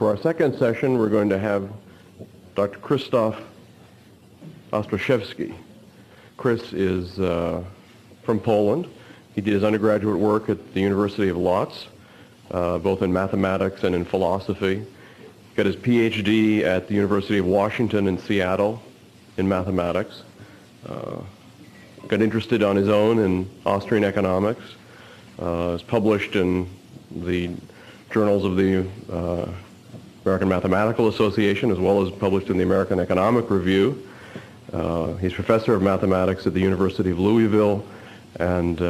For our second session, we're going to have Dr. Krzysztof Ostaszewski. Chris is from Poland. He did his undergraduate work at the University of Łódź, both in mathematics and in philosophy. He got his PhD at the University of Washington in Seattle in mathematics. Got interested on his own in Austrian economics. Is published in the journals of the American Mathematical Association, as well as published in the American Economic Review. He's professor of mathematics at the University of Louisville, and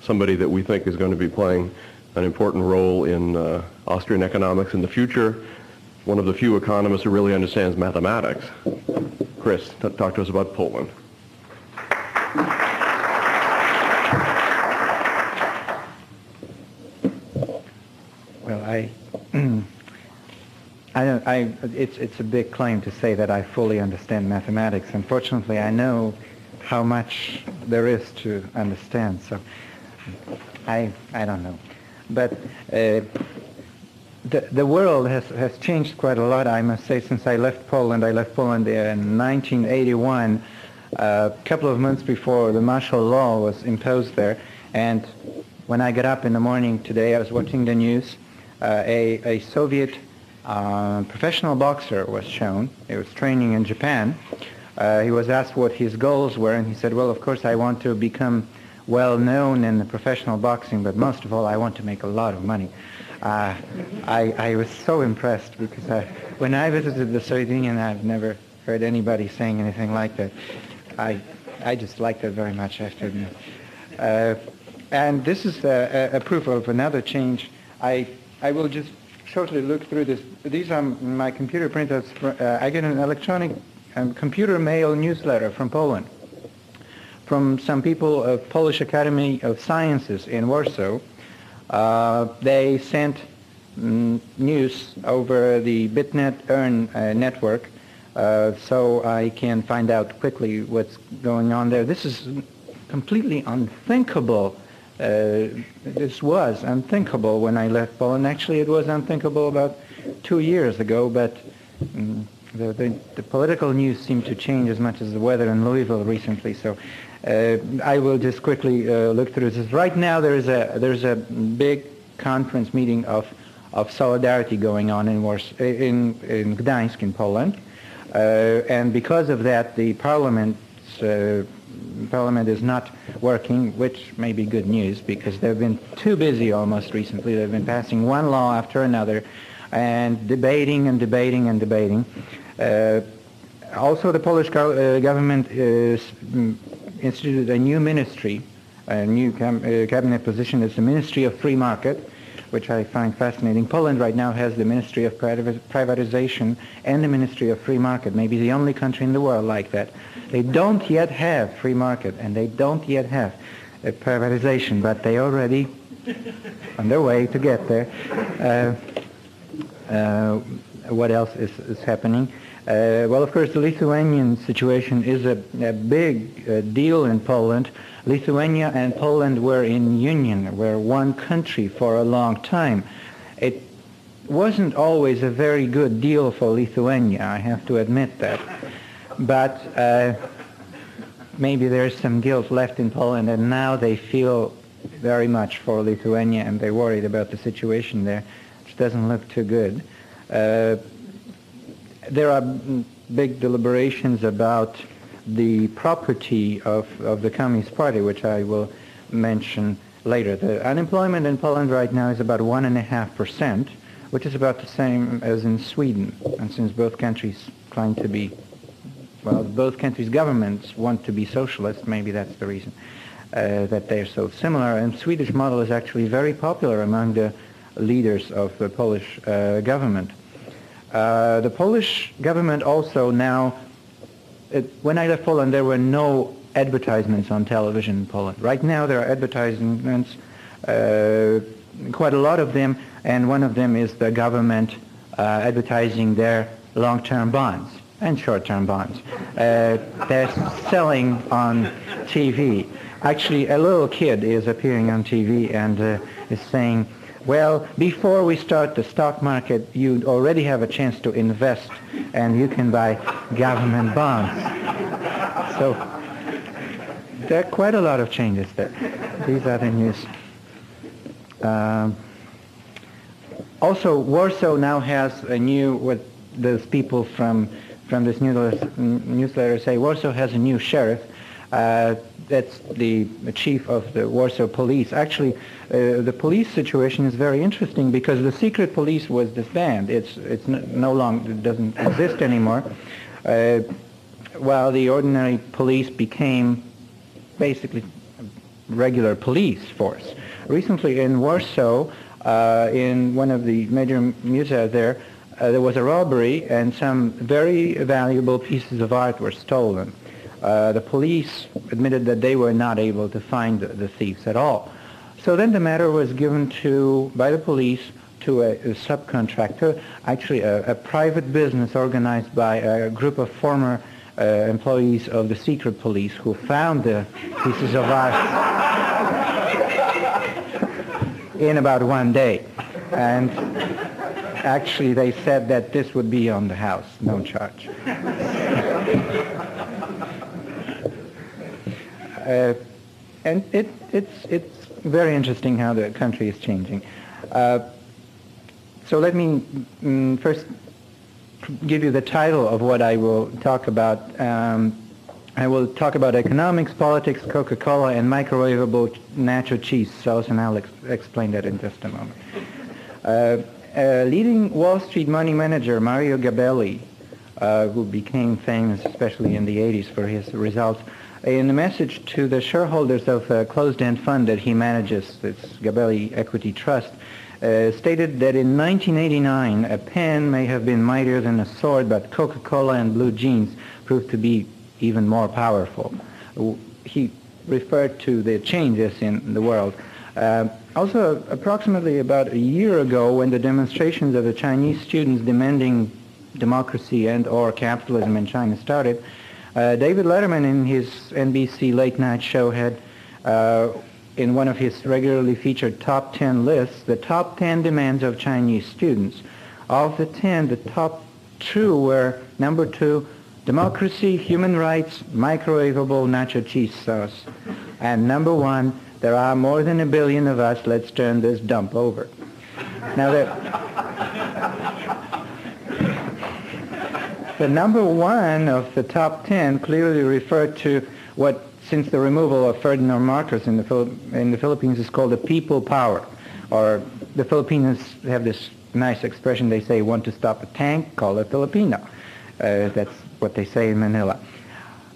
somebody that we think is going to be playing an important role in Austrian economics in the future. One of the few economists who really understands mathematics. Chris, talk to us about Poland. Well, it's a big claim to say that I fully understand mathematics. Unfortunately, I know how much there is to understand, so I don't know. But the world has changed quite a lot, I must say, since I left Poland. I left Poland in 1981, a couple of months before the martial law was imposed there. And when I got up in the morning today, I was watching the news. A Soviet professional boxer was shown. He was training in Japan. He was asked what his goals were, and he said, well, of course, I want to become well known in the professional boxing, but most of all, I want to make a lot of money. I was so impressed because when I visited the Soviet Union, I've never heard anybody saying anything like that. I just liked it very much, I have to admit. And this is a proof of another change. I will just shortly look through this. These are my computer printouts. I get an electronic computer mail newsletter from Poland, from some people of Polish Academy of Sciences in Warsaw. They sent news over the BitNet network, so I can find out quickly what's going on there. This is completely unthinkable. This was unthinkable when I left Poland. Actually, it was unthinkable about 2 years ago, but the political news seemed to change as much as the weather in Louisville recently. So I will just quickly look through this. Right now, there's a big conference meeting of solidarity going on in Gdańsk, in Poland, and because of that, the Parliament is not working, which may be good news because they've been too busy almost recently. They've been passing one law after another and debating and debating and debating. Also, the Polish government instituted a new ministry, a new cabinet position. It's the Ministry of Free Market, which I find fascinating. Poland right now has the Ministry of Privatization and the Ministry of Free Market, maybe the only country in the world like that. They don't yet have free market, and they don't yet have a privatization, but they already on their way to get there. What else is happening? Well, of course, the Lithuanian situation is a big deal in Poland. Lithuania and Poland were in union, were one country for a long time. It wasn't always a very good deal for Lithuania, I have to admit that. But maybe there's some guilt left in Poland, and now they feel very much for Lithuania, and they're worried about the situation there, which doesn't look too good. There are big deliberations about the property of the Communist Party, which I will mention later. The unemployment in Poland right now is about 1.5%, which is about the same as in Sweden. And since both countries claim to be, well, both countries' governments want to be socialist, maybe that's the reason that they're so similar. And the Swedish model is actually very popular among the leaders of the Polish government. The Polish government also now, when I left Poland, there were no advertisements on television in Poland. Right now there are advertisements, quite a lot of them, and one of them is the government advertising their long-term bonds and short-term bonds. They're selling on TV. Actually, a little kid is appearing on TV and is saying Well, before we start the stock market, you already have a chance to invest, and you can buy government bonds. So there are quite a lot of changes there. These are the news. Also, Warsaw now has a new, what those people from this newsletter say, Warsaw has a new sheriff. That's the chief of the Warsaw police. Actually, the police situation is very interesting because the secret police was disbanded. It's no longer, it doesn't exist anymore. While the ordinary police became basically regular police force. Recently in Warsaw, in one of the major museums there was a robbery and some very valuable pieces of art were stolen. The police admitted that they were not able to find the thieves at all. So then the matter was given by the police to a subcontractor, actually a private business organized by a group of former employees of the secret police who found the pieces of art in about one day. And actually they said that this would be on the house, no charge. And it's very interesting how the country is changing. So let me first give you the title of what I will talk about. I will talk about economics, politics, Coca-Cola, and microwavable nacho cheese sauce, and I'll explain that in just a moment. Leading Wall Street money manager Mario Gabelli, who became famous especially in the 80s for his results, in a message to the shareholders of a closed-end fund that he manages, it's Gabelli Equity Trust, stated that in 1989 a pen may have been mightier than a sword, but Coca-Cola and blue jeans proved to be even more powerful. He referred to the changes in the world. Also, approximately about a year ago, when the demonstrations of the Chinese students demanding democracy and or capitalism in China started, David Letterman in his NBC late night show had in one of his regularly featured top 10 lists, the top 10 demands of Chinese students. Of the 10, the top 2 were, number 2, democracy, human rights, microwavable nacho cheese sauce. And number 1, there are more than 1 billion of us, let's turn this dump over. Now the number 1 of the top 10 clearly referred to what, since the removal of Ferdinand Marcos in the Philippines, is called a people power. Or the Filipinos have this nice expression, they say, want to stop a tank, call a Filipino. That's what they say in Manila.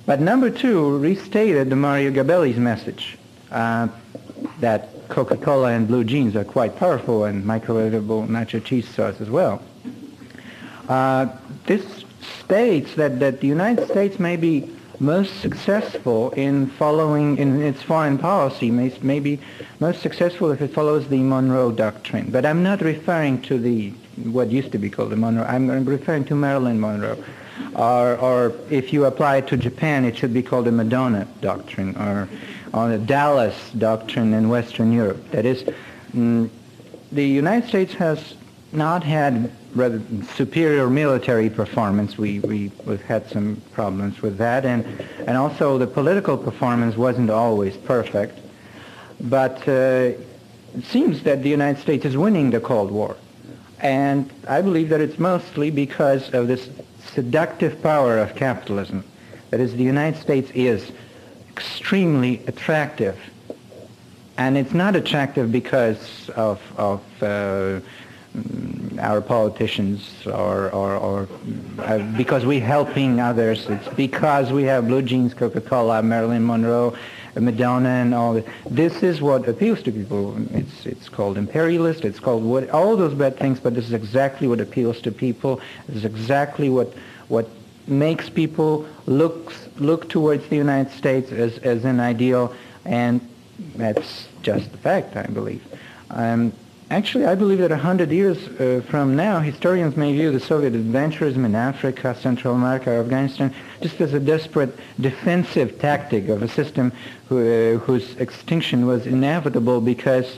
But number 2 restated the Mario Gabelli's message that Coca-Cola and blue jeans are quite powerful, and microwavable nacho cheese sauce as well. This states that the United States may be most successful in following in its foreign policy, may be most successful if it follows the Monroe Doctrine. But I'm not referring to what used to be called the Monroe. I'm referring to Marilyn Monroe. Or if you apply it to Japan, it should be called the Madonna Doctrine, or the Dallas Doctrine in Western Europe. That is, the United States has not had rather superior military performance. We've had some problems with that, and also the political performance wasn't always perfect. But it seems that the United States is winning the Cold War, and I believe that it's mostly because of this seductive power of capitalism. That is, the United States is extremely attractive, and it's not attractive because of our politicians or because we're helping others. It's because we have blue jeans, Coca-Cola, Marilyn Monroe, Madonna, and all that. This is what appeals to people. It's called imperialist. It's called all those bad things. But this is exactly what appeals to people. This is exactly what makes people look towards the United States as an ideal, and that's just the fact, I believe. Actually, I believe that 100 years from now, historians may view the Soviet adventurism in Africa, Central America, or Afghanistan just as a desperate defensive tactic of a system whose extinction was inevitable because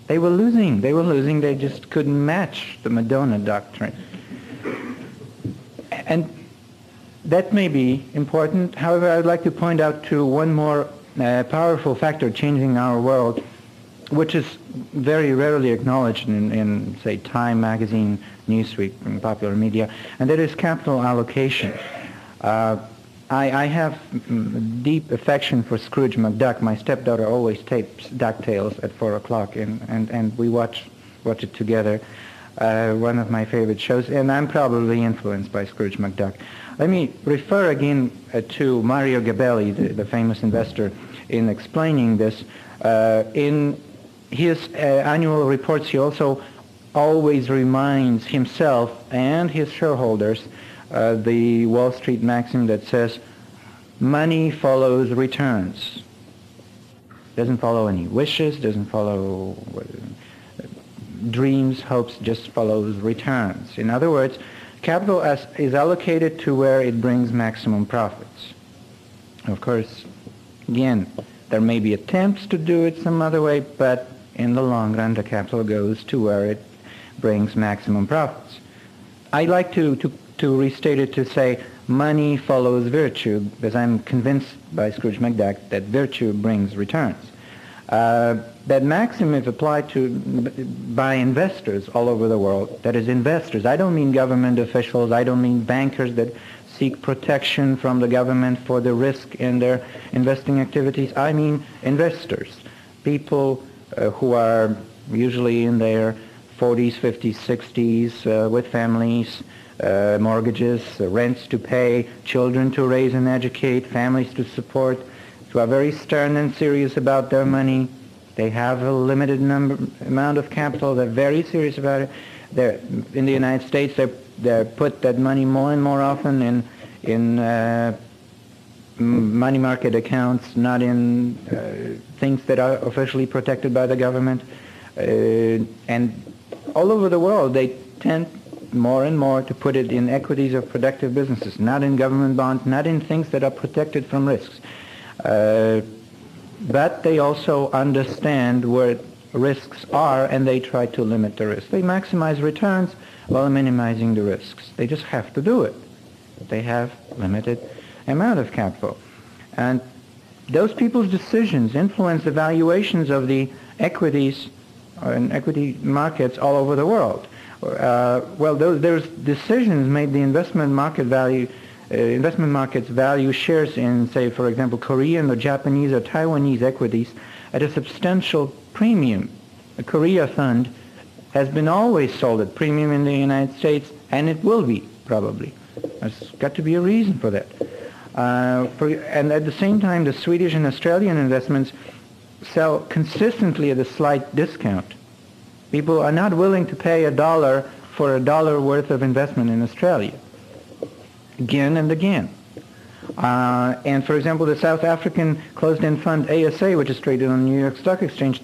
They were losing. They just couldn't match the Madonna doctrine. And that may be important. However, I would like to point out to one more powerful factor changing our world, which is very rarely acknowledged in say, Time magazine, Newsweek, and popular media, and that is capital allocation. I have deep affection for Scrooge McDuck. My stepdaughter always tapes DuckTales at 4 o'clock, and we watch it together. One of my favorite shows, and I'm probably influenced by Scrooge McDuck. Let me refer again to Mario Gabelli, the famous investor, in explaining this. In his annual reports, he also always reminds himself and his shareholders the Wall Street maxim that says, money follows returns. Doesn't follow any wishes, doesn't follow dreams, hopes, just follows returns. In other words, capital is allocated to where it brings maximum profits. Of course, again, there may be attempts to do it some other way, but in the long run, the capital goes to where it brings maximum profits. I like to restate it to say money follows virtue, because I'm convinced by Scrooge McDuck that virtue brings returns. That maxim is applied by investors all over the world. That is, investors. I don't mean government officials. I don't mean bankers that seek protection from the government for the risk in their investing activities. I mean investors, people who are usually in their 40s, 50s, 60s, with families, mortgages, rents to pay, children to raise and educate, families to support, who are very stern and serious about their money. They have a limited amount of capital. They're very serious about it. In the United States, they put that money more and more often in money market accounts, not in things that are officially protected by the government. And all over the world, they tend more and more to put it in equities of productive businesses, not in government bonds, not in things that are protected from risks. But they also understand where risks are, and they try to limit the risk. They maximize returns while minimizing the risks. They just have to do it. They have limited amount of capital. And those people's decisions influence the valuations of the equities and equity markets all over the world. There's decisions made the investment markets value shares in, say, for example, Korean or Japanese or Taiwanese equities at a substantial premium. The Korea fund has been always sold at premium in the United States, and it will be, probably. There's got to be a reason for that. And at the same time, the Swedish and Australian investments sell consistently at a slight discount. People are not willing to pay $1 for $1 worth of investment in Australia, again and again. And for example, the South African closed-end fund ASA, which is traded on the New York Stock Exchange,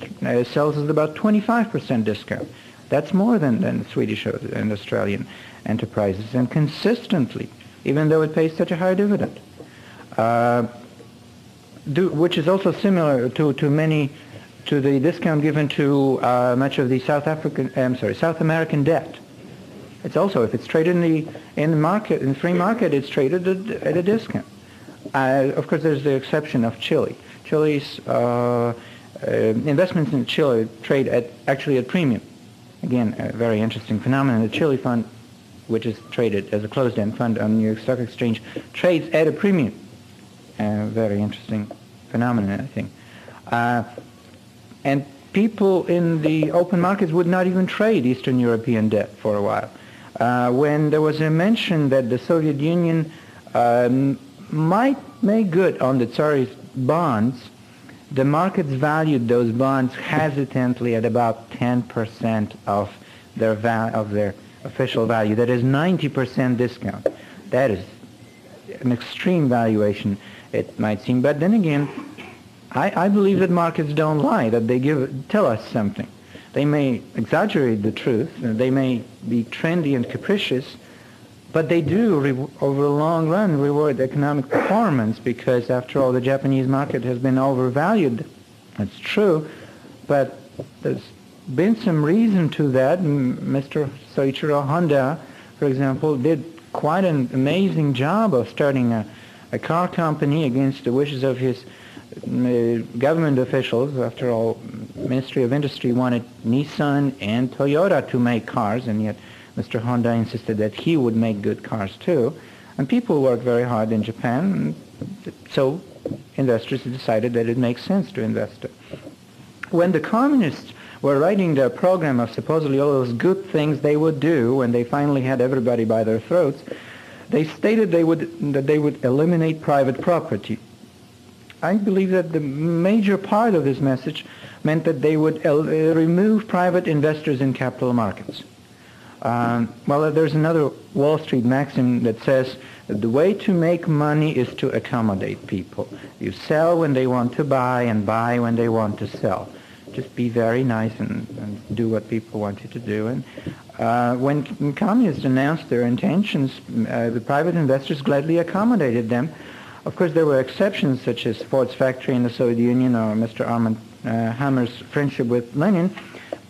sells at about 25% discount. That's more than Swedish and Australian enterprises, and consistently, even though it pays such a high dividend, which is also similar to the discount given to much of the South American debt. It's also, if it's traded in the free market, it's traded at a discount. Of course, there's the exception of Chile. Chile's investments in Chile trade actually at premium. Again, a very interesting phenomenon. The Chile fund, which is traded as a closed-end fund on the New York Stock Exchange, trades at a premium. Very interesting phenomenon, I think. And people in the open markets would not even trade Eastern European debt for a while. When there was a mention that the Soviet Union might make good on the Tsarist bonds, the markets valued those bonds hesitantly at about 10% of their official value. That is 90% discount. That is an extreme valuation, it might seem. But then again, I believe that markets don't lie, that they tell us something. They may exaggerate the truth, they may be trendy and capricious, but they do, over the long run, reward economic performance, because after all, the Japanese market has been overvalued. That's true, but there's been some reason to that. Mr. Soichiro Honda, for example, did quite an amazing job of starting a car company against the wishes of his government officials. After all, Ministry of Industry wanted Nissan and Toyota to make cars, and yet Mr. Honda insisted that he would make good cars too. And people worked very hard in Japan, so investors decided that it makes sense to invest. When the communists were writing their program of supposedly all those good things they would do when they finally had everybody by their throats, they stated that they would eliminate private property. I believe that the major part of this message meant that they would remove private investors in capital markets. Well, there's another Wall Street maxim that says that the way to make money is to accommodate people. You sell when they want to buy and buy when they want to sell. Just be very nice and do what people want you to do. And when communists announced their intentions, the private investors gladly accommodated them. Of course, there were exceptions, such as Ford's factory in the Soviet Union or Mr. Armand Hammer's friendship with Lenin,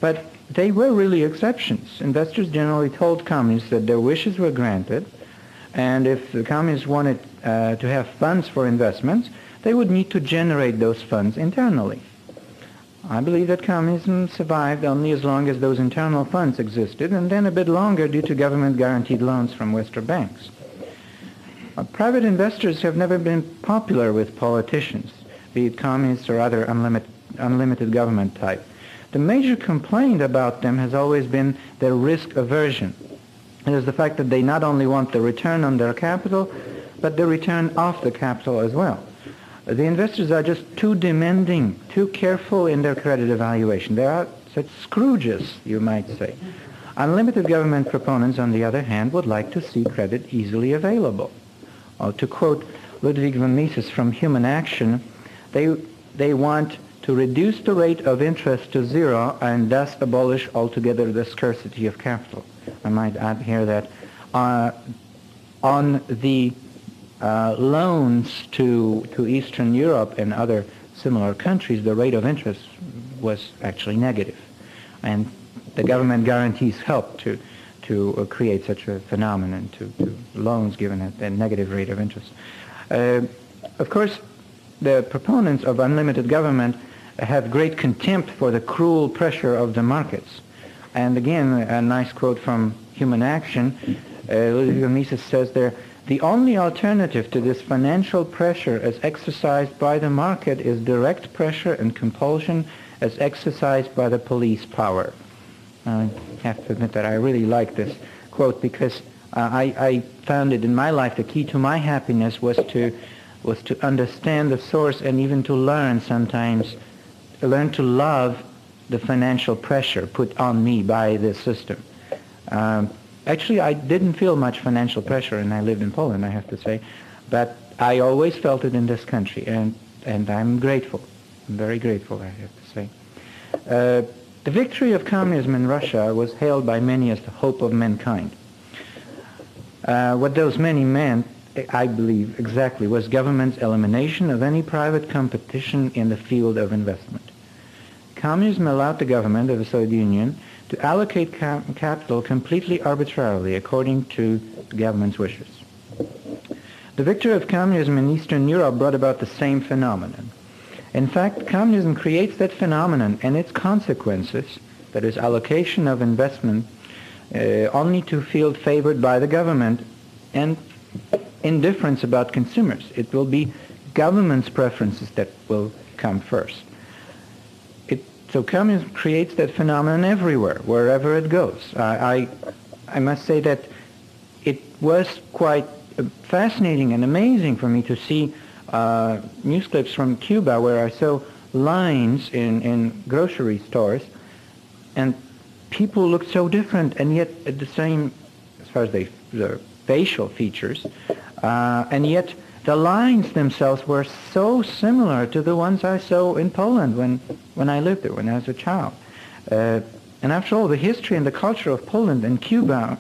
but they were really exceptions. Investors generally told communists that their wishes were granted, and if the communists wanted to have funds for investments, they would need to generate those funds internally. I believe that communism survived only as long as those internal funds existed, and then a bit longer due to government-guaranteed loans from Western banks. Private investors have never been popular with politicians, be it communists or other unlimited government type. The major complaint about them has always been their risk aversion. It is the fact that they not only want the return on their capital, but the return off the capital as well. The investors are just too demanding, too careful in their credit evaluation. They are such Scrooges, you might say. Unlimited government proponents, on the other hand, would like to see credit easily available. To quote Ludwig von Mises from Human Action, they want to reduce the rate of interest to zero and thus abolish altogether the scarcity of capital. I might add here that on the loans to Eastern Europe and other similar countries, the rate of interest was actually negative. And the government guarantees helped to create such a phenomenon, to loans given at a negative rate of interest. Of course, the proponents of unlimited government have great contempt for the cruel pressure of the markets. And again, a nice quote from Human Action, Ludwig von Mises says there, "The only alternative to this financial pressure as exercised by the market is direct pressure and compulsion as exercised by the police power." I have to admit that I really like this quote because I found it in my life the key to my happiness was to understand the source and even to learn to love the financial pressure put on me by this system. Actually, I didn't feel much financial pressure, and I lived in Poland, I have to say, but I always felt it in this country, and I'm grateful. I'm very grateful, I have to say. The victory of communism in Russia was hailed by many as the hope of mankind. What those many meant, I believe, exactly, was government's elimination of any private competition in the field of investment. Communism allowed the government of the Soviet Union to allocate capital completely arbitrarily according to the government's wishes. The victory of communism in Eastern Europe brought about the same phenomenon. In fact, communism creates that phenomenon and its consequences, that is, allocation of investment, only to feel favored by the government and indifference about consumers. It will be government's preferences that will come first. So communism creates that phenomenon everywhere, wherever it goes. I must say that it was quite fascinating and amazing for me to see news clips from Cuba where I saw lines in grocery stores, and people looked so different, and yet at the same, as far as their facial features, and yet the lines themselves were so similar to the ones I saw in Poland when I lived there, when I was a child. And after all, the history and the culture of Poland and Cuba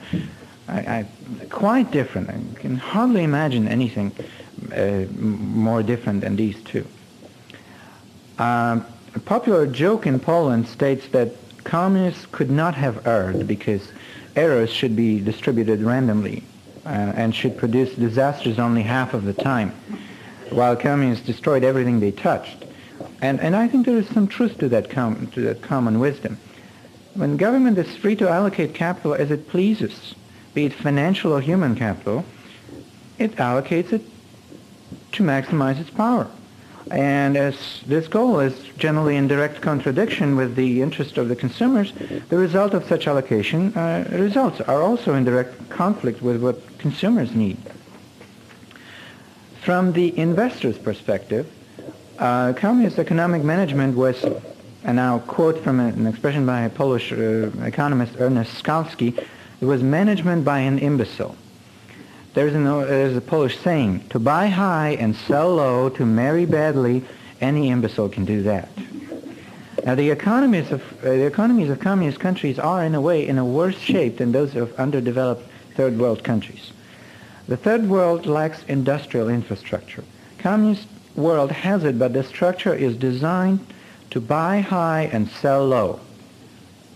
are quite different. I can hardly imagine anything more different than these two. A popular joke in Poland states that communists could not have erred because errors should be distributed randomly and should produce disasters only half of the time, while communists destroyed everything they touched. And I think there is some truth to that common wisdom. When government is free to allocate capital as it pleases, be it financial or human capital, it allocates it to maximize its power. And as this goal is generally in direct contradiction with the interest of the consumers, the result of such allocation results are also in direct conflict with what consumers need. From the investor's perspective, communist economic management was, and I'll quote from an expression by a Polish economist, Ernest Skalski, it was management by an imbecile. There's a Polish saying, to buy high and sell low, to marry badly, any imbecile can do that. Now the economies of communist countries are in a way in a worse shape than those of underdeveloped third world countries. The third world lacks industrial infrastructure. Communist world has it, but the structure is designed to buy high and sell low,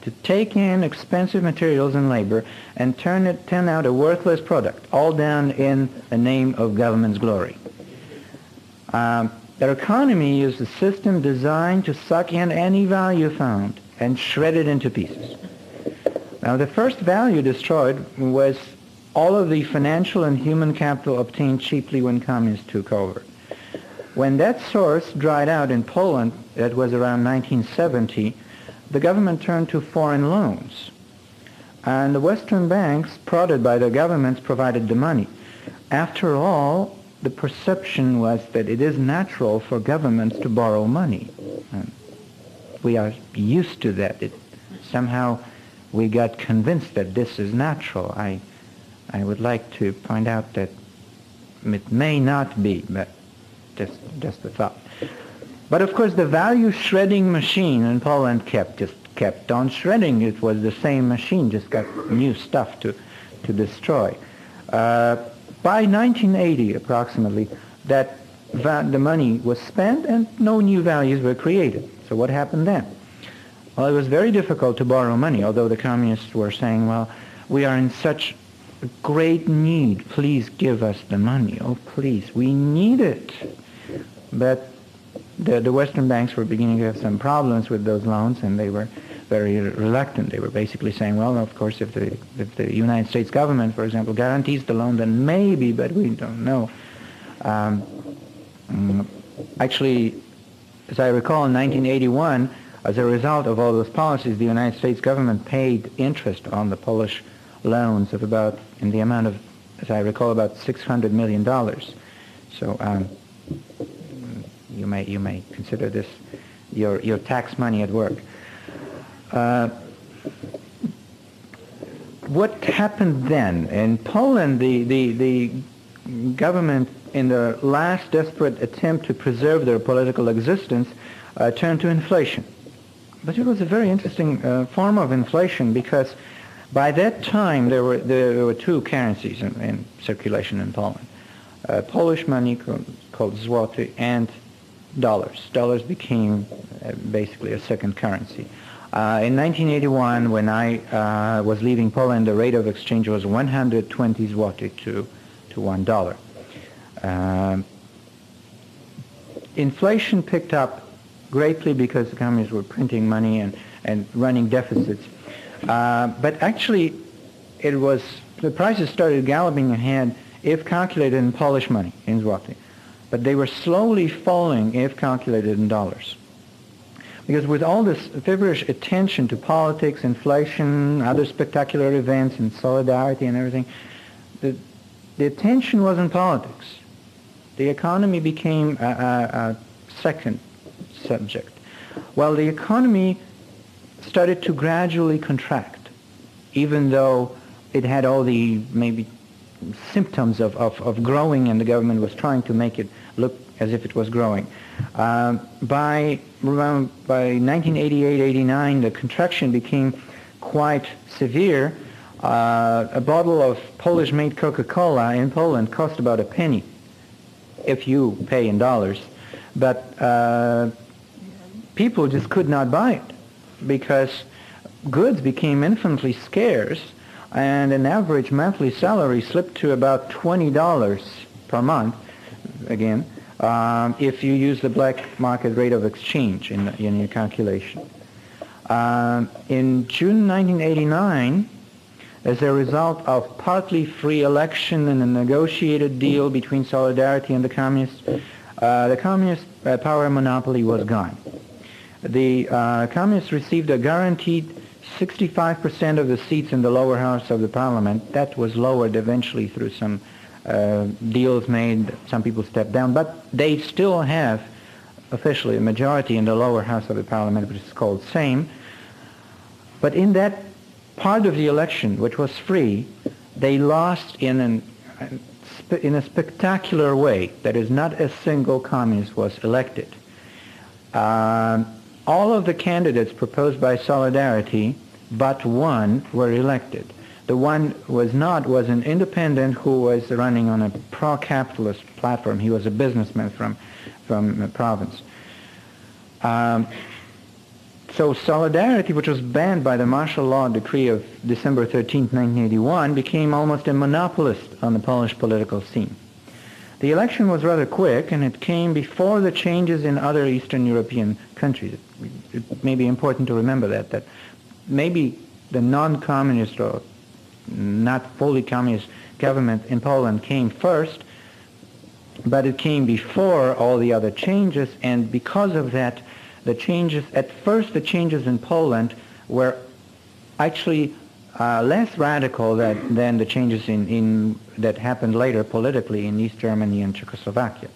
to take in expensive materials and labor and turn out a worthless product, all done in the name of government's glory. Their economy is a system designed to suck in any value found and shred it into pieces. Now, the first value destroyed was all of the financial and human capital obtained cheaply when communists took over. When that source dried out in Poland, that was around 1970, the government turned to foreign loans. And the Western banks, prodded by the governments, provided the money. After all, the perception was that it is natural for governments to borrow money. And we are used to that. Somehow we got convinced that this is natural. I would like to point out that it may not be, but just a thought. But of course the value shredding machine in Poland kept on shredding. It was the same machine, just got new stuff to destroy. By 1980 approximately, the money was spent and no new values were created. So what happened then? Well, it was very difficult to borrow money, although the communists were saying, well, we are in such great need, please give us the money. Oh, please, we need it. But the Western banks were beginning to have some problems with those loans, and they were very reluctant. They were basically saying, well, of course, if the United States government, for example, guarantees the loan, then maybe, but we don't know. Actually, as I recall, in 1981, as a result of all those policies, the United States government paid interest on the Polish loans of about, in the amount of, as I recall, about $600 million. So you may consider this your tax money at work. What happened then? In Poland, the government, in the last desperate attempt to preserve their political existence, turned to inflation. But it was a very interesting form of inflation, because by that time there were two currencies in circulation in Poland. Polish money called zloty and dollars. Dollars became basically a second currency. In 1981, when I was leaving Poland, the rate of exchange was 120 zloty to $1. Inflation picked up greatly because the communists were printing money and running deficits. But actually, the prices started galloping ahead if calculated in Polish money, in zloty. But they were slowly falling if calculated in dollars. Because with all this feverish attention to politics, inflation, other spectacular events, and solidarity and everything, the attention was in politics. The economy became a second subject. Well, the economy started to gradually contract, even though it had all the maybe symptoms of growing, and the government was trying to make it look as if it was growing. By 1988-89, the contraction became quite severe. A bottle of Polish-made Coca-Cola in Poland cost about a penny, if you pay in dollars. But people just could not buy it, because goods became infinitely scarce, and an average monthly salary slipped to about $20 per month, again, if you use the black market rate of exchange in your calculation. In June 1989, as a result of partly free election and a negotiated deal between Solidarity and the communist power monopoly was gone. The communists received a guaranteed 65% of the seats in the lower house of the parliament. That was lowered eventually through some deals made. Some people stepped down, but they still have officially a majority in the lower house of the parliament, which is called Sejm. But in that part of the election, which was free, they lost in a spectacular way. That is, not a single communist was elected. All of the candidates proposed by Solidarity, but one, were elected. The one was an independent who was running on a pro-capitalist platform. He was a businessman from the province. So Solidarity, which was banned by the martial law decree of December 13, 1981, became almost a monopolist on the Polish political scene. The election was rather quick, and it came before the changes in other Eastern European countries. It may be important to remember that maybe the non-communist or not fully communist government in Poland came first, but it came before all the other changes, and because of that, the changes in Poland were actually less radical than the changes that happened later politically in East Germany and Czechoslovakia.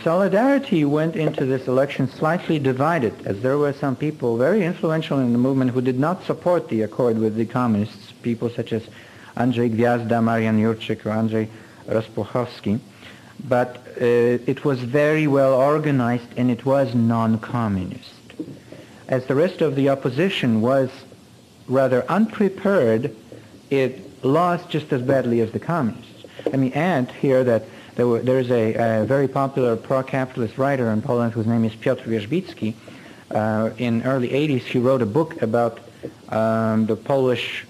Solidarity went into this election slightly divided, as there were some people very influential in the movement who did not support the accord with the communists, people such as Andrzej Gwiazda, Marian Jurczyk, or Andrzej Rozpuchowski. But it was very well organized, and it was non-communist. As the rest of the opposition was rather unprepared, it lost just as badly as the communists. Let me add here that there's a very popular pro-capitalist writer in Poland whose name is Piotr Wierzbicki. In early 80s, he wrote a book about the Polish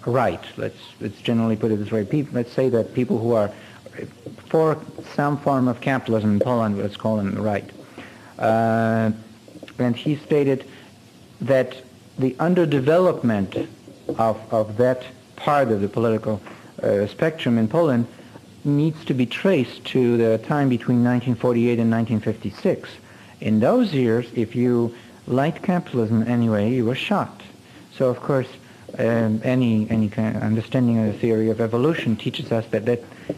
right. Let's generally put it this way. Let's say that people who are for some form of capitalism in Poland, let's call them the right. And he stated that the underdevelopment of that part of the political spectrum in Poland needs to be traced to the time between 1948 and 1956. In those years, if you liked capitalism anyway, you were shot. So, of course, any kind of understanding of the theory of evolution teaches us that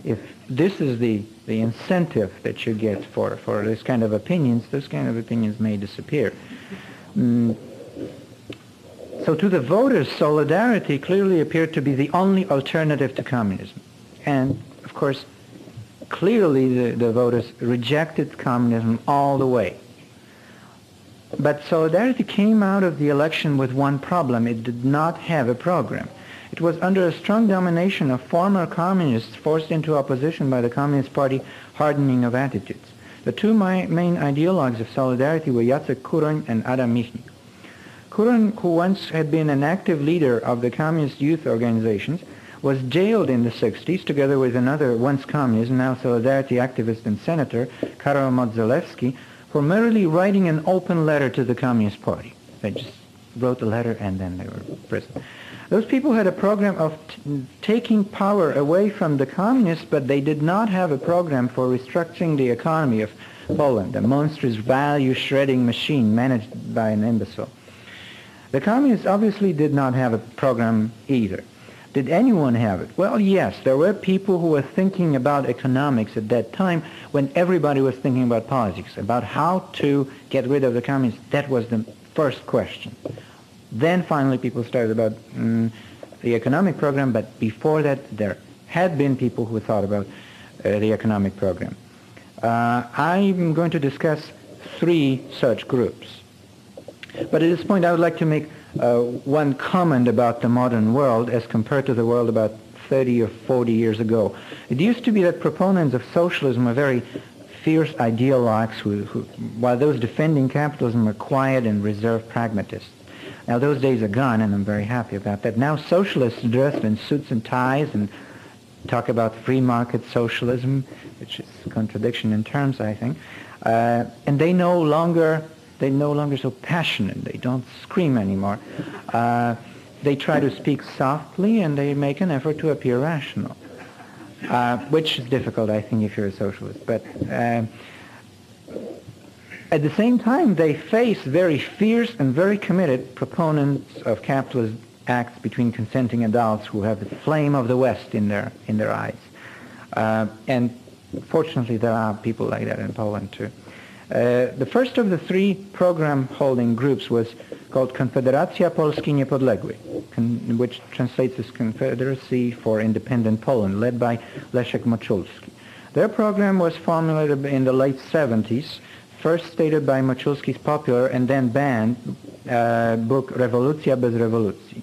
if this is the incentive that you get for this kind of opinions, those kind of opinions may disappear. So to the voters, Solidarity clearly appeared to be the only alternative to communism. And, of course, clearly the voters rejected communism all the way. But Solidarity came out of the election with one problem. It did not have a program. It was under a strong domination of former communists forced into opposition by the Communist Party hardening of attitudes. The two main ideologues of Solidarity were Jacek Kuroń and Adam Michnik. Kuroń, who once had been an active leader of the communist youth organizations, was jailed in the 60s together with another once communist, now Solidarity activist and senator, Karol Modzelewski, for merely writing an open letter to the Communist Party. They just wrote a letter and then they were in prison. Those people had a program of taking power away from the communists, but they did not have a program for restructuring the economy of Poland, a monstrous value-shredding machine managed by an imbecile. The communists obviously did not have a program either. Did anyone have it? Well, yes, there were people who were thinking about economics at that time when everybody was thinking about politics, about how to get rid of the communists. That was the first question. Then finally people started about the economic program, but before that there had been people who thought about the economic program. I'm going to discuss three such groups. But at this point I would like to make one comment about the modern world as compared to the world about 30 or 40 years ago. It used to be that proponents of socialism were very fierce ideologues who while those defending capitalism were quiet and reserved pragmatists. Now those days are gone, and I'm very happy about that. Now socialists dress in suits and ties and talk about free market socialism, which is a contradiction in terms, I think. And they're no longer so passionate. They don't scream anymore. They try to speak softly, and they make an effort to appear rational, which is difficult, I think, if you're a socialist. But at the same time, they face very fierce and very committed proponents of capitalist acts between consenting adults who have the flame of the West in their eyes. And fortunately, there are people like that in Poland, too. The first of the three program-holding groups was called Konfederacja Polski Niepodległej, which translates as Confederacy for Independent Poland, led by Leszek Moczulski. Their program was formulated in the late 70s, first stated by Moczulski's popular and then banned book Rewolucja bez rewolucji,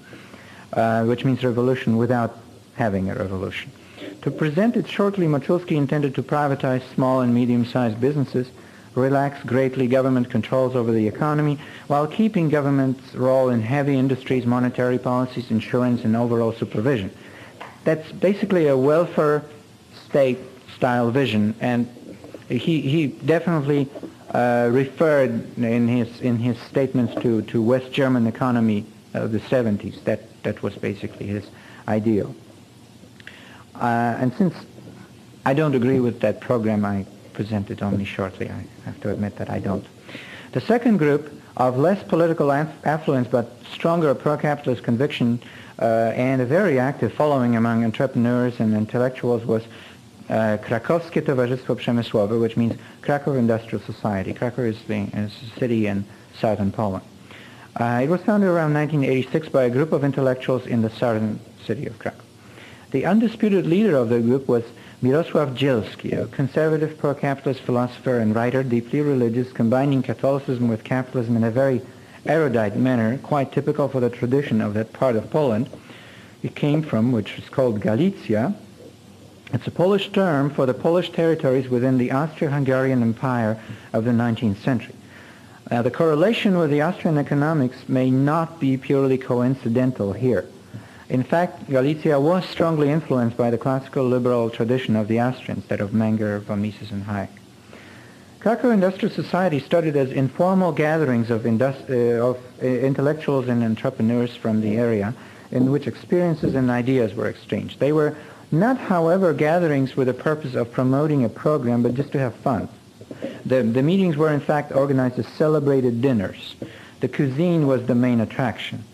which means revolution without having a revolution. To present it shortly, Moczulski intended to privatize small and medium-sized businesses, relax greatly government controls over the economy, while keeping government's role in heavy industries, monetary policies, insurance, and overall supervision. That's basically a welfare state-style vision, and he definitely referred in his statements to West German economy of the 70s. That was basically his ideal. And since I don't agree with that program, I present it only shortly. I have to admit that I don't. The second group, of less political affluence but stronger pro-capitalist conviction and a very active following among entrepreneurs and intellectuals, was Krakowskie Towarzystwo Przemysłowe, which means Krakow Industrial Society. Krakow is a city in southern Poland. It was founded around 1986 by a group of intellectuals in the southern city of Krakow. The undisputed leader of the group was Mirosław Dzielski, a conservative pro-capitalist philosopher and writer, deeply religious, combining Catholicism with capitalism in a very erudite manner, quite typical for the tradition of that part of Poland he came from, which is called Galicia. It's a Polish term for the Polish territories within the Austro-Hungarian Empire of the 19th century. Now, the correlation with the Austrian economics may not be purely coincidental here. In fact, Galicia was strongly influenced by the classical liberal tradition of the Austrians, that of Menger, von Mises, and Hayek. Krakow Industrial Society started as informal gatherings of intellectuals and entrepreneurs from the area, in which experiences and ideas were exchanged. They were not, however, gatherings with the purpose of promoting a program, but just to have fun. The meetings were, in fact, organized as celebrated dinners. The cuisine was the main attraction.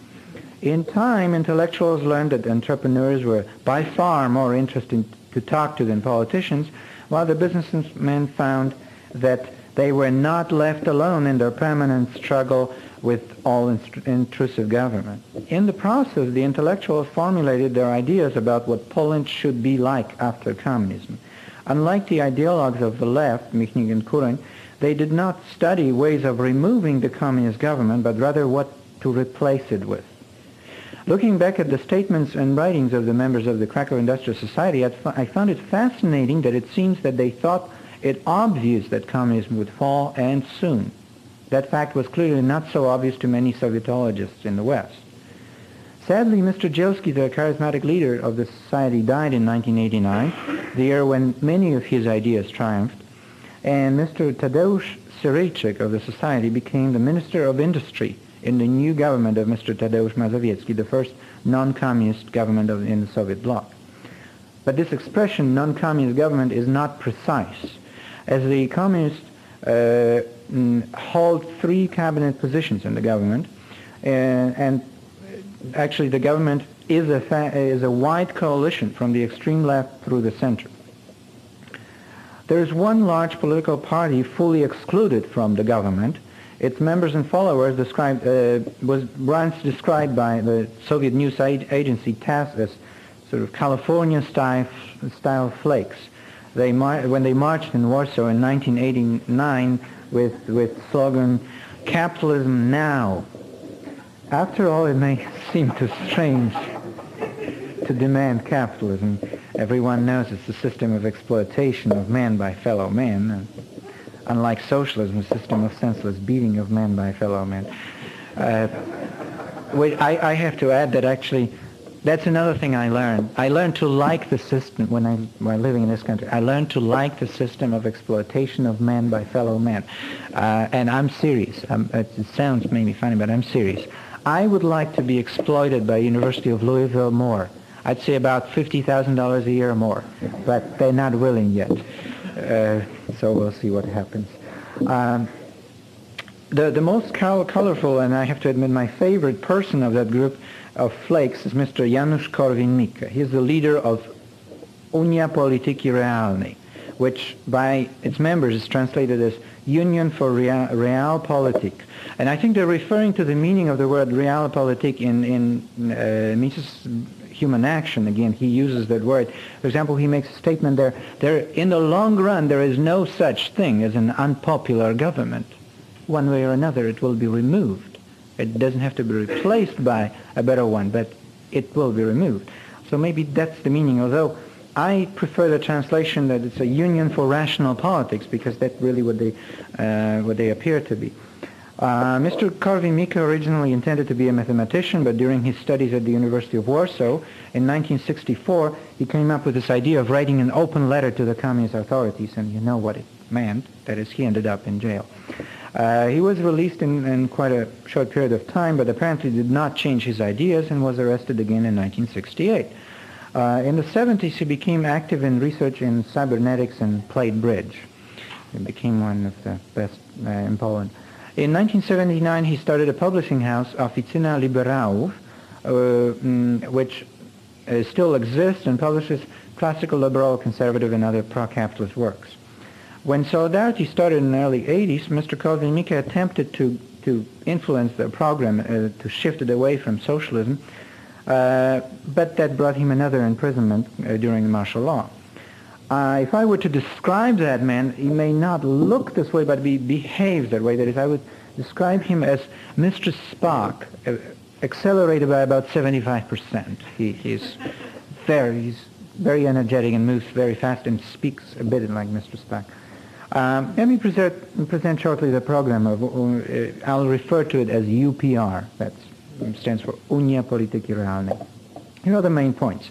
In time, intellectuals learned that entrepreneurs were by far more interesting to talk to than politicians, while the businessmen found that they were not left alone in their permanent struggle with all-intrusive government. In the process, the intellectuals formulated their ideas about what Poland should be like after communism. Unlike the ideologues of the left, Michnik and Kuroń, they did not study ways of removing the communist government, but rather what to replace it with. Looking back at the statements and writings of the members of the Krakow Industrial Society, I found it fascinating that it seems that they thought it obvious that communism would fall, and soon. That fact was clearly not so obvious to many Sovietologists in the West. Sadly, Mr. Dzielski, the charismatic leader of the society, died in 1989, the year when many of his ideas triumphed, and Mr. Tadeusz Syryjczyk of the society became the Minister of Industry in the new government of Mr. Tadeusz Mazowiecki, the first non-communist government in the Soviet bloc. But this expression, non-communist government, is not precise, as the communists hold three cabinet positions in the government, and actually the government is a wide coalition from the extreme left through the center. There is one large political party fully excluded from the government. Its members and followers was once described by the Soviet news agency TASS as sort of California-style flakes. When they marched in Warsaw in 1989 with slogan, "Capitalism now." After all, it may seem too strange to demand capitalism. Everyone knows it's a system of exploitation of man by fellow man, and unlike socialism, a system of senseless beating of men by fellow men. Wait, I have to add that actually, that's another thing I learned. I learned to like the system while living in this country. I learned to like the system of exploitation of men by fellow men. And I'm serious. It sounds maybe funny, but I'm serious. I would like to be exploited by University of Louisville more. I'd say about $50,000 a year more, but they're not willing yet. So we'll see what happens. The most colorful, and I have to admit my favorite person of that group of flakes is Mr. Janusz Korwin-Mikke. He's the leader of Unia Polityki Realnej, which by its members is translated as Union for Realpolitik. And I think they're referring to the meaning of the word Realpolitik in Mises' Human Action. Again, he uses that word. For example, he makes a statement there, in the long run, there is no such thing as an unpopular government. One way or another, it will be removed. It doesn't have to be replaced by a better one, but it will be removed. So maybe that's the meaning, although I prefer the translation that it's a union for rational politics, because that's really what they appear to be. Mr. Korwin-Mikke originally intended to be a mathematician, but during his studies at the University of Warsaw in 1964, he came up with this idea of writing an open letter to the communist authorities, and you know what it meant. That is, he ended up in jail. He was released in quite a short period of time, but apparently did not change his ideas and was arrested again in 1968. In the 70s, he became active in research in cybernetics and played bridge. He became one of the best in Poland. In 1979, he started a publishing house, Oficyna Liberałów, which still exists and publishes classical, liberal, conservative, and other pro-capitalist works. When Solidarity started in the early 80s, Mr. Korwin-Mikke attempted to influence the program, to shift it away from socialism, but that brought him another imprisonment during the martial law. If I were to describe that man, he may not look this way, but he behaves that way. That is, I would describe him as Mr. Spock, accelerated by about 75%. He's very energetic and moves very fast and speaks a bit like Mr. Spock. Let me present shortly the program. I'll refer to it as UPR. That stands for Unia Polityki Realnej. Here are the main points.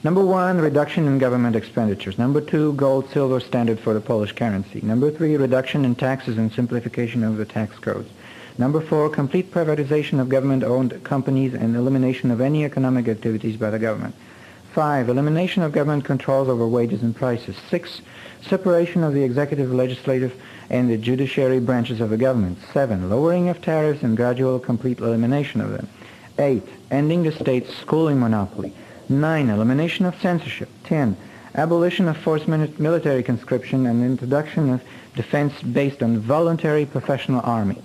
Number 1, reduction in government expenditures. Number 2, gold-silver standard for the Polish currency. Number 3, reduction in taxes and simplification of the tax codes. Number 4, complete privatization of government-owned companies and elimination of any economic activities by the government. 5, elimination of government controls over wages and prices. 6, separation of the executive, legislative, and the judiciary branches of the government. 7, lowering of tariffs and gradual complete elimination of them. 8, ending the state's schooling monopoly. 9, elimination of censorship. 10, abolition of forced military conscription and introduction of defense based on voluntary professional army.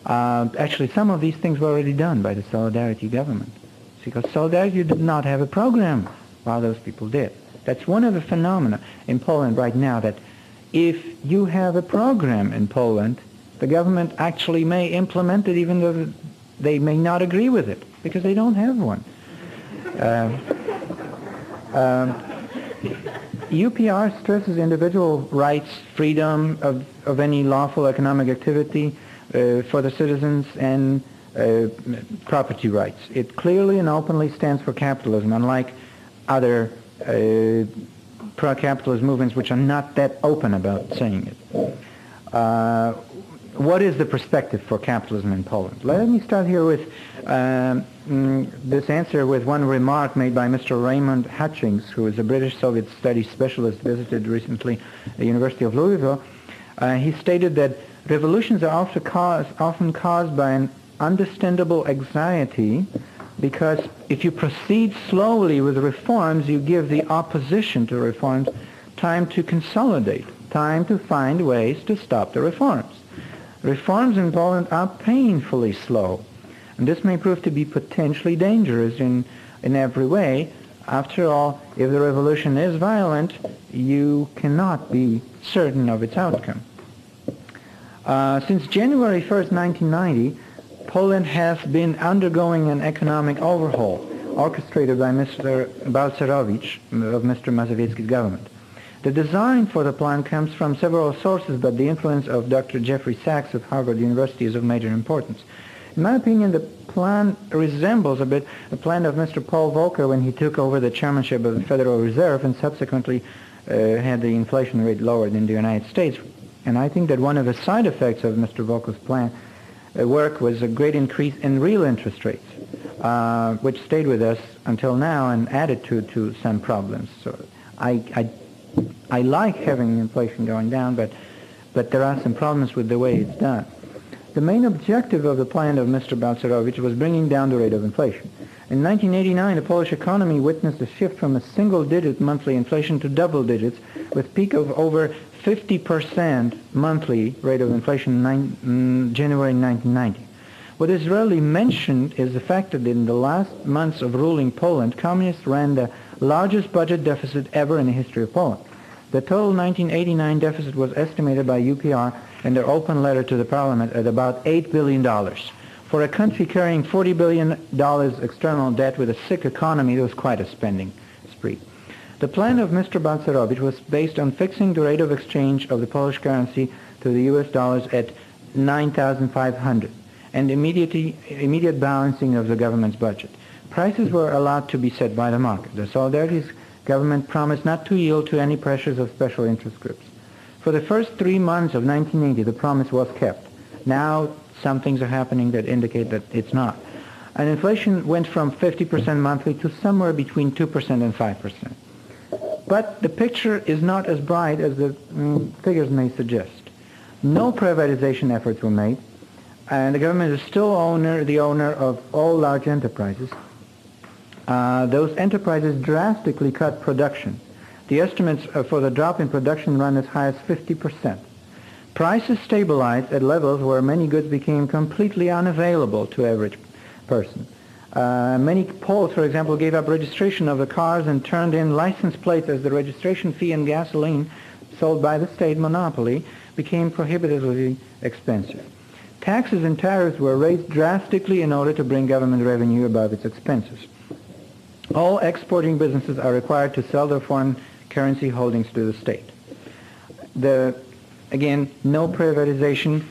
Actually, some of these things were already done by the Solidarity government, because Solidarity did not have a program, while those people did. That's one of the phenomena in Poland right now, that if you have a program in Poland, the government actually may implement it even though they may not agree with it, because they don't have one. UPR stresses individual rights, freedom of any lawful economic activity for the citizens, and property rights. It clearly and openly stands for capitalism, unlike other pro-capitalist movements which are not that open about saying it. What is the perspective for capitalism in Poland? Let me start here with this answer with one remark made by Mr. Raymond Hutchings, who is a British Soviet studies specialist, visited recently the University of Louisville. He stated that revolutions are often caused by an understandable anxiety, because if you proceed slowly with reforms, you give the opposition to reforms time to consolidate, time to find ways to stop the reforms. Reforms in Poland are painfully slow, and this may prove to be potentially dangerous in every way. After all, if the revolution is violent, you cannot be certain of its outcome. Since January 1st, 1990, Poland has been undergoing an economic overhaul orchestrated by Mr. Balcerowicz of Mr. Mazowiecki's government. The design for the plan comes from several sources, but the influence of Dr. Jeffrey Sachs of Harvard University is of major importance. In my opinion, the plan resembles a bit the plan of Mr. Paul Volcker when he took over the chairmanship of the Federal Reserve and subsequently had the inflation rate lowered in the United States. And I think that one of the side effects of Mr. Volcker's plan work was a great increase in real interest rates, which stayed with us until now and added to some problems. So I like having inflation going down, but there are some problems with the way it's done. The main objective of the plan of Mr. Balcerowicz was bringing down the rate of inflation. In 1989, the Polish economy witnessed a shift from a single-digit monthly inflation to double digits, with peak of over 50% monthly rate of inflation in January 1990. What is rarely mentioned is the fact that in the last months of ruling Poland, communists ran the largest budget deficit ever in the history of Poland. The total 1989 deficit was estimated by UPR in their open letter to the parliament at about $8 billion. For a country carrying $40 billion external debt with a sick economy, it was quite a spending spree. The plan of Mr. Balcerowicz was based on fixing the rate of exchange of the Polish currency to the US dollars at 9,500 and immediate balancing of the government's budget. Prices were allowed to be set by the market. The Solidarity government promised not to yield to any pressures of special interest groups. For the first 3 months of 1980, the promise was kept. Now some things are happening that indicate that it's not. And inflation went from 50% monthly to somewhere between 2% and 5%. But the picture is not as bright as the figures may suggest. No privatization efforts were made, and the government is still the owner of all large enterprises. Those enterprises drastically cut production. The estimates for the drop in production run as high as 50%. Prices stabilized at levels where many goods became completely unavailable to average person. Many Poles, for example, gave up registration of the cars and turned in license plates as the registration fee and gasoline sold by the state monopoly became prohibitively expensive. Taxes and tariffs were raised drastically in order to bring government revenue above its expenses. All exporting businesses are required to sell their foreign currency holdings to the state. Again, no privatization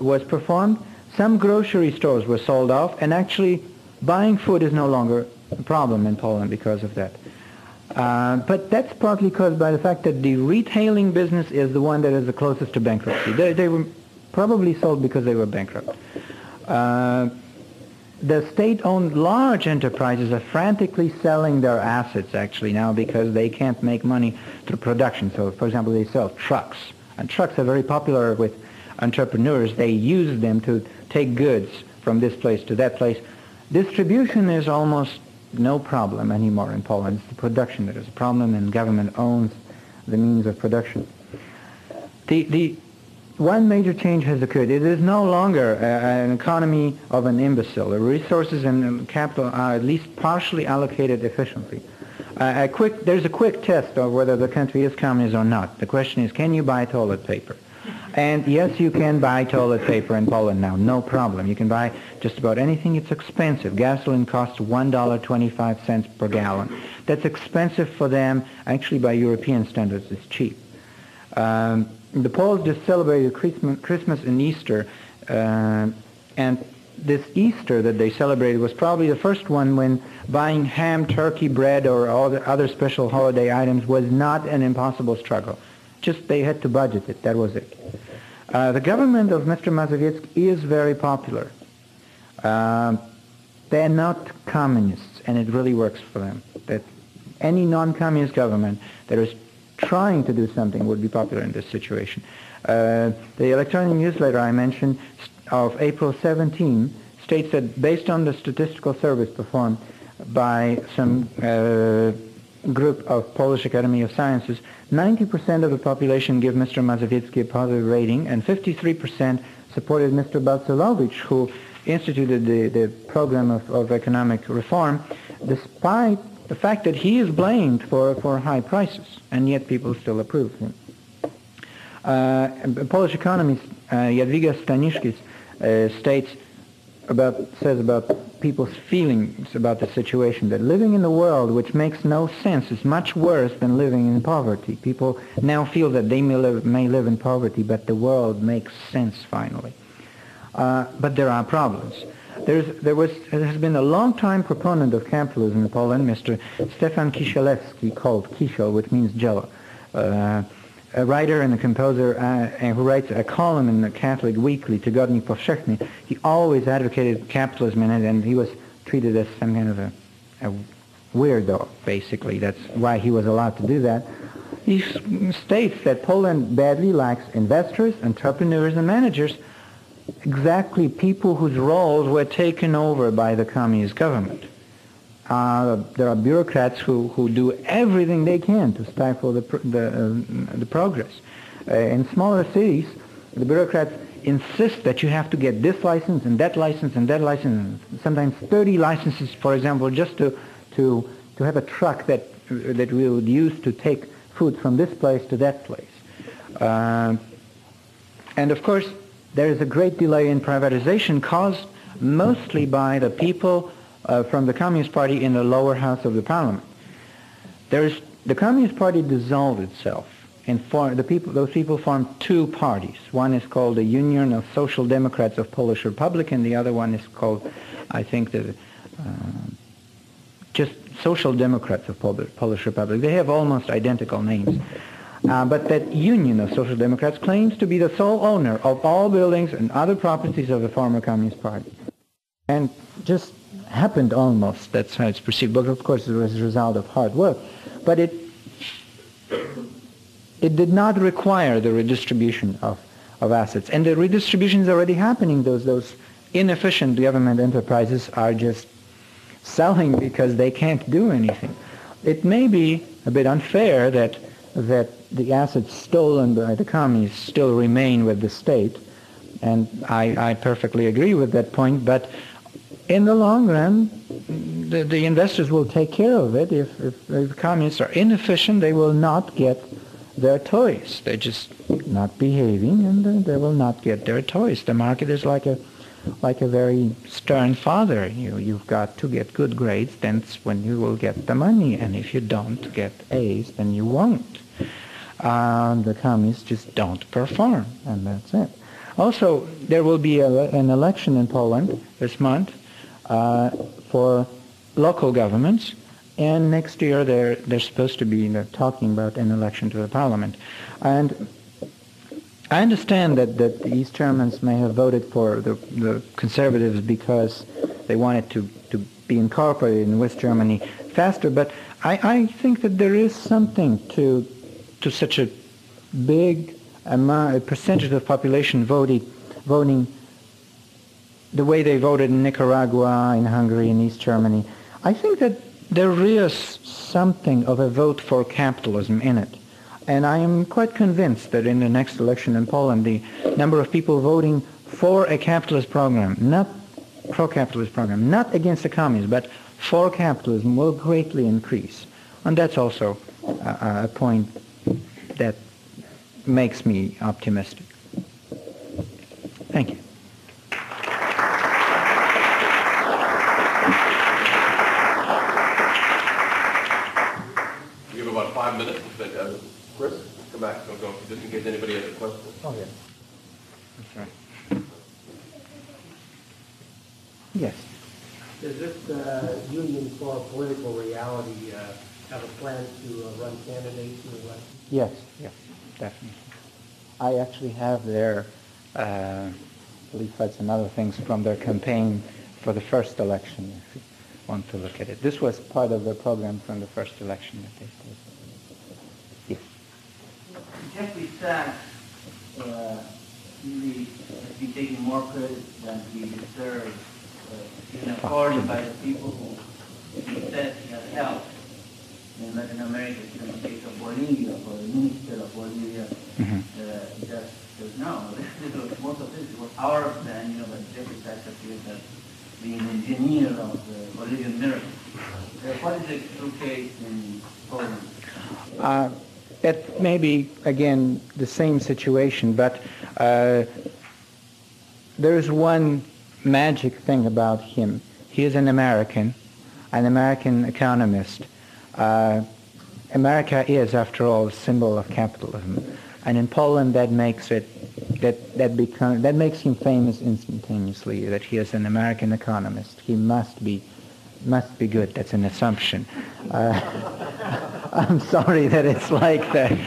was performed. Some grocery stores were sold off, and actually buying food is no longer a problem in Poland because of that. But that's partly caused by the fact that the retailing business is the one that is the closest to bankruptcy. They were probably sold because they were bankrupt. The state-owned large enterprises are frantically selling their assets actually now because they can't make money through production. So, for example, they sell trucks. And trucks are very popular with entrepreneurs. They use them to take goods from this place to that place. Distribution is almost no problem anymore in Poland. It's the production that is a problem, and government owns the means of production. The one major change has occurred. It is no longer an economy of an imbecile. The resources and capital are at least partially allocated efficiently. There's a quick test of whether the country is communist or not. The question is, can you buy toilet paper? And yes, you can buy toilet paper in Poland now, no problem. You can buy just about anything. It's expensive. Gasoline costs $1.25 per gallon. That's expensive for them. Actually, by European standards, it's cheap. The Poles just celebrated Christmas and Easter, and this Easter that they celebrated was probably the first one when buying ham, turkey, bread, or all the other special holiday items was not an impossible struggle. Just they had to budget it. That was it. The government of Mr. Mazowiecki is very popular. They're not communists, and it really works for them. That any non-communist government that is trying to do something would be popular in this situation. The electronic newsletter I mentioned of April 17 states that based on the statistical surveys performed by some group of Polish Academy of Sciences, 90% of the population give Mr. Mazowiecki a positive rating, and 53% supported Mr. Balcerowicz, who instituted the program of economic reform, despite the fact that he is blamed for high prices, and yet people still approve him. Polish economist Jadwiga Staniszkis says about people's feelings about the situation, that living in a world which makes no sense is much worse than living in poverty. People now feel that they may live in poverty, but the world makes sense finally. But there are problems. There has been a long-time proponent of capitalism in Poland, Mr. Stefan Kisielewski, called Kisiel, which means jello, a writer and a composer who writes a column in the Catholic Weekly, Tygodnik Powszechny. He always advocated capitalism in it, and he was treated as some kind of a weirdo, basically. That's why he was allowed to do that. He states that Poland badly lacks investors, entrepreneurs, and managers, exactly people whose roles were taken over by the communist government. There are bureaucrats who do everything they can to stifle the progress. In smaller cities, the bureaucrats insist that you have to get this license and that license and that license, sometimes 30 licenses, for example, just to have a truck that we would use to take food from this place to that place. And of course, there is a great delay in privatization caused mostly by the people from the Communist Party in the lower house of the parliament. The Communist Party dissolved itself, and those people formed two parties. One is called the Union of Social Democrats of Polish Republic, and the other one is called, I think, just Social Democrats of Polish Republic. They have almost identical names. But that Union of Social Democrats claims to be the sole owner of all buildings and other properties of the former Communist Party. And just happened almost, that's how it's perceived, but of course it was a result of hard work. But it did not require the redistribution of assets. And the redistribution is already happening. Those inefficient government enterprises are just selling because they can't do anything. It may be a bit unfair that the assets stolen by the communists still remain with the state, and I perfectly agree with that point, but in the long run, the investors will take care of it. If the communists are inefficient, they will not get their toys. They're just not behaving, and they will not get their toys. The market is like a very stern father. You've got to get good grades, that's when you will get the money, and if you don't get A's, then you won't. The communists just don't perform, and that's it. Also, there will be an election in Poland this month for local governments, and next year they're supposed to be talking about an election to the parliament. And I understand that the East Germans may have voted for the conservatives because they wanted to be incorporated in West Germany faster, but I think that there is something to such a big percentage of the population voting the way they voted in Nicaragua, in Hungary, in East Germany. I think that there is something of a vote for capitalism in it. And I am quite convinced that in the next election in Poland, the number of people voting for a capitalist program, not pro-capitalist program, not against the communists, but for capitalism will greatly increase. And that's also a point that makes me optimistic. Thank you. We have about 5 minutes. Chris, come back. Don't go, just in case anybody has a question. Oh, yeah. That's right. Yes. Does this Union for Political Reality have a plan to run candidates in the election? Yes, definitely. I actually have their leaflets and other things from their campaign for the first election, if you want to look at it. This was part of their program from the first election that they did. Yes. Jeffrey Sachs really has been taking more credit than he deserves, even accorded by the people who he said he has helped in Latin America, in the case of Bolivia, for the minister of Bolivia, just now. Most of this was our plan, but Jeffrey Sachs appears as being the engineer of the Bolivian miracle. What is the true case in Poland? That may be, again, the same situation, but there is one magic thing about him. He is an American economist. America is, after all, a symbol of capitalism. And in Poland, that makes it that makes him famous instantaneously, that he is an American economist. He must be good. That's an assumption. I'm sorry that it's like that.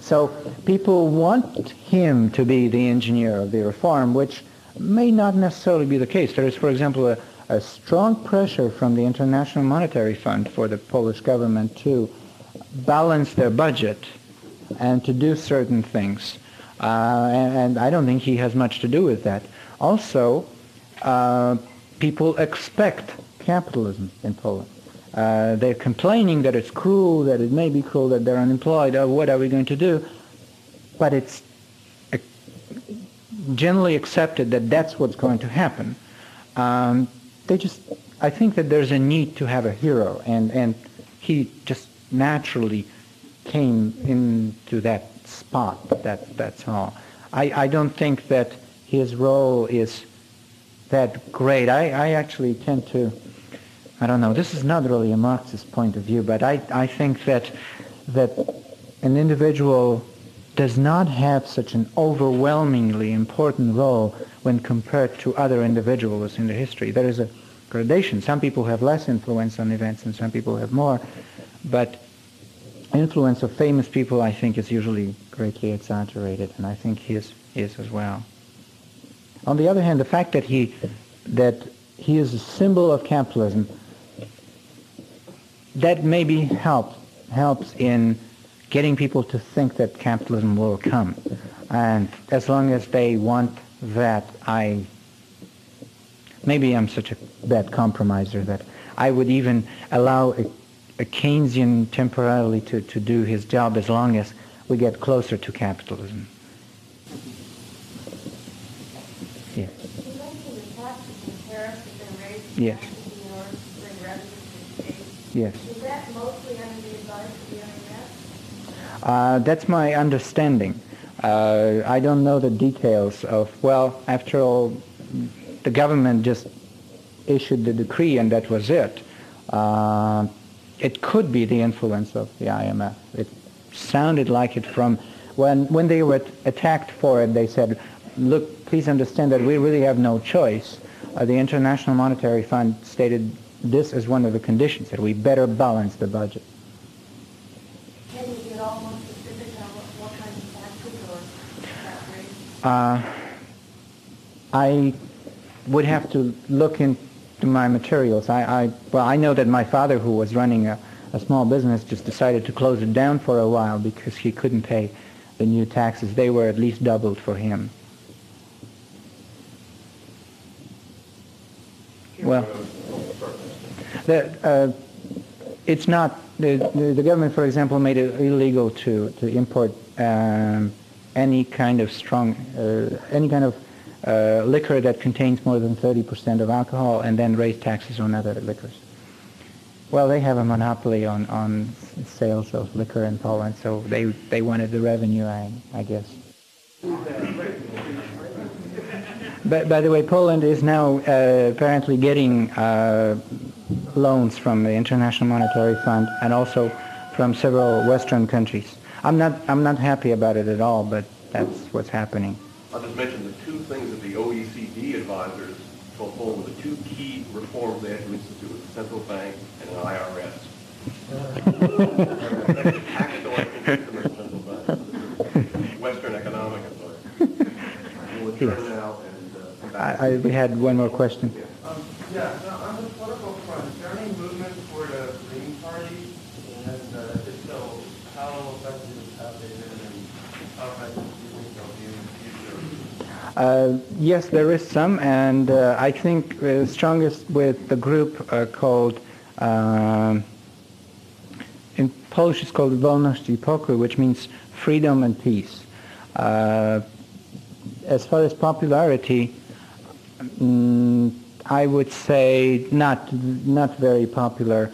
So people want him to be the engineer of the reform, which may not necessarily be the case. There is, for example, a strong pressure from the International Monetary Fund for the Polish government to balance their budget and to do certain things. And I don't think he has much to do with that. Also, people expect capitalism in Poland. They're complaining that it's cruel, that it may be cruel, that they're unemployed. Oh, what are we going to do? But it's generally accepted that that's what's going to happen. I think that there's a need to have a hero, and he just naturally came into that spot. That's all. I don't think that his role is that great. I actually tend to, I don't know, this is not really a Marxist point of view, but I think that an individual does not have such an overwhelmingly important role when compared to other individuals in the history. There is a gradation. Some people have less influence on events and some people have more, but influence of famous people, I think, is usually greatly exaggerated, and I think his is as well. On the other hand, the fact that he is a symbol of capitalism, that maybe helps in getting people to think that capitalism will come. And as long as they want that, maybe I'm such a bad compromiser that I would even allow a Keynesian temporarily to do his job as long as we get closer to capitalism. Yes. You mentioned the taxes and tariffs have been raised Yes. in order to bring revenue to the state. Yes. Is that mostly under the advice of the IMF? That's my understanding. I don't know the details of, well, after all, the government just issued the decree and that was it. It could be the influence of the IMF. It sounded like it from when they were attacked for it. They said, look, please understand that we really have no choice. The International Monetary Fund stated this as one of the conditions, that we better balance the budget. Can you get all more specific on what kinds of taxes or that rate? I would have to look into my materials. I know that my father, who was running a small business, just decided to close it down for a while because he couldn't pay the new taxes. They were at least doubled for him. Well, it's not, the government, for example, made it illegal to import any kind of liquor that contains more than 30% of alcohol and then raise taxes on other liquors. Well, they have a monopoly on sales of liquor in Poland, so they wanted the revenue, I guess. But by the way, Poland is now apparently getting loans from the International Monetary Fund and also from several Western countries. I'm not happy about it at all, but that's what's happening. I'll just mention the two things that the OECD advisors told Poland were the two key reforms they had to institute: a central bank and an IRS. Tax collection system and central bank. Western economic advice. We'll turn now and come back. We had one more question. On the political front, is there any movement toward a Green Party? And if so, how effective have they been and how effective do you think they'll be in the future? Yes, there is some, and I think strongest with the group called, in Polish it's called Wolność i Pokój, which means freedom and peace. As far as popularity, I would say not very popular.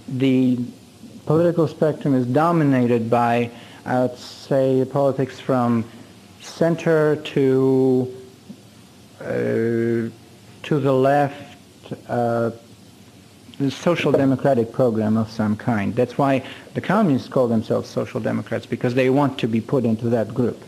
The political spectrum is dominated by, I would say, politics from center to the left, the social democratic program of some kind. That's why the communists call themselves social democrats, because they want to be put into that group.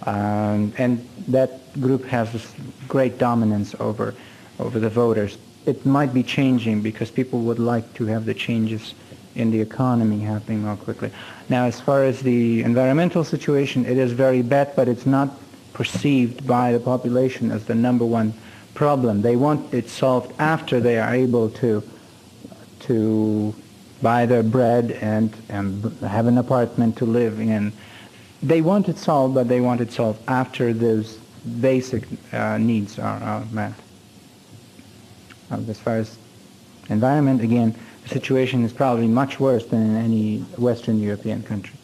And that group has this great dominance over the voters. It might be changing because people would like to have the changes in the economy happening more quickly. Now, as far as the environmental situation, it is very bad, but it's not perceived by the population as the number one problem. They want it solved after they are able to buy their bread and have an apartment to live in. They want it solved, but they want it solved after those basic needs are met. As far as environment, again, the situation is probably much worse than in any Western European country.